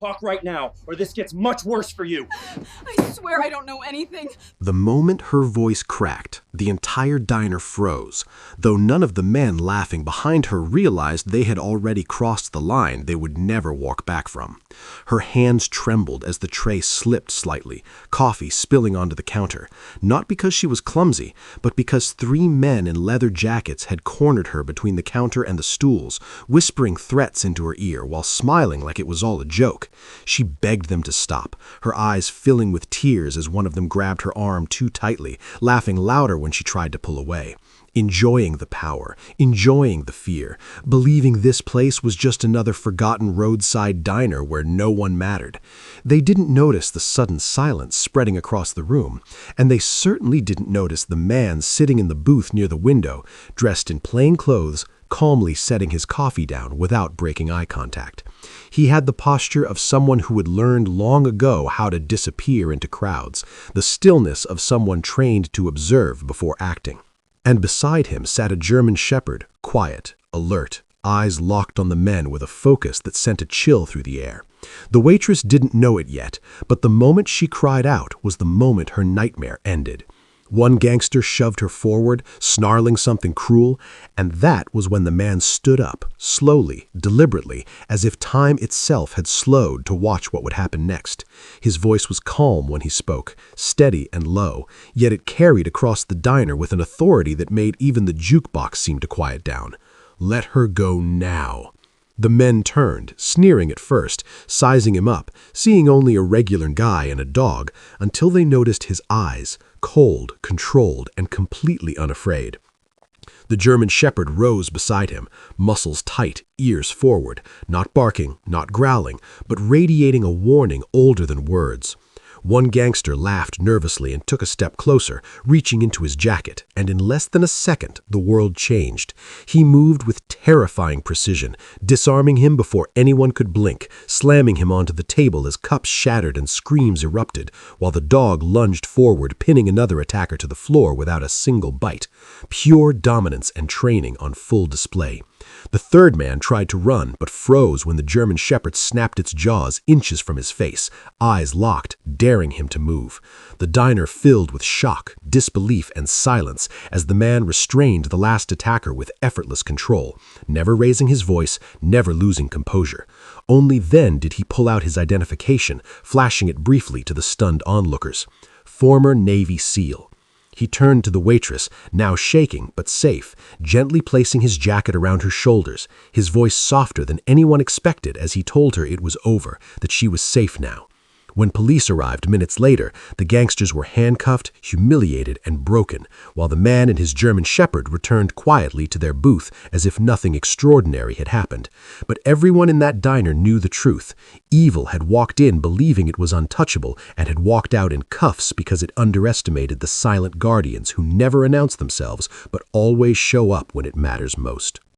Talk right now, or this gets much worse for you. I swear I don't know anything. The moment her voice cracked, the entire diner froze, though none of the men laughing behind her realized they had already crossed the line they would never walk back from. Her hands trembled as the tray slipped slightly, coffee spilling onto the counter, not because she was clumsy, but because 3 men in leather jackets had cornered her between the counter and the stools, whispering threats into her ear while smiling like it was all a joke. She begged them to stop, her eyes filling with tears as one of them grabbed her arm too tightly, laughing louder when she tried to pull away. Enjoying the power, enjoying the fear, believing this place was just another forgotten roadside diner where no one mattered. They didn't notice the sudden silence spreading across the room, and they certainly didn't notice the man sitting in the booth near the window, dressed in plain clothes, calmly setting his coffee down without breaking eye contact. He had the posture of someone who had learned long ago how to disappear into crowds, the stillness of someone trained to observe before acting. And beside him sat a German shepherd, quiet, alert, eyes locked on the men with a focus that sent a chill through the air. The waitress didn't know it yet, but the moment she cried out was the moment her nightmare ended. One gangster shoved her forward, snarling something cruel, and that was when the man stood up, slowly, deliberately, as if time itself had slowed to watch what would happen next. His voice was calm when he spoke, steady and low, yet it carried across the diner with an authority that made even the jukebox seem to quiet down. "Let her go now." The men turned, sneering at first, sizing him up, seeing only a regular guy and a dog, until they noticed his eyes, cold, controlled, and completely unafraid. The German shepherd rose beside him, muscles tight, ears forward, not barking, not growling, but radiating a warning older than words. One gangster laughed nervously and took a step closer, reaching into his jacket, and in less than a second, the world changed. He moved with terrifying precision, disarming him before anyone could blink, slamming him onto the table as cups shattered and screams erupted, while the dog lunged forward, pinning another attacker to the floor without a single bite. Pure dominance and training on full display. The third man tried to run, but froze when the German shepherd snapped its jaws inches from his face, eyes locked, daring him to move. The diner filled with shock, disbelief, and silence as the man restrained the last attacker with effortless control, never raising his voice, never losing composure. Only then did he pull out his identification, flashing it briefly to the stunned onlookers. Former Navy SEAL. He turned to the waitress, now shaking but safe, gently placing his jacket around her shoulders, his voice softer than anyone expected as he told her it was over, that she was safe now. When police arrived minutes later, the gangsters were handcuffed, humiliated, and broken, while the man and his German shepherd returned quietly to their booth as if nothing extraordinary had happened. But everyone in that diner knew the truth. Evil had walked in believing it was untouchable and had walked out in cuffs because it underestimated the silent guardians who never announce themselves but always show up when it matters most.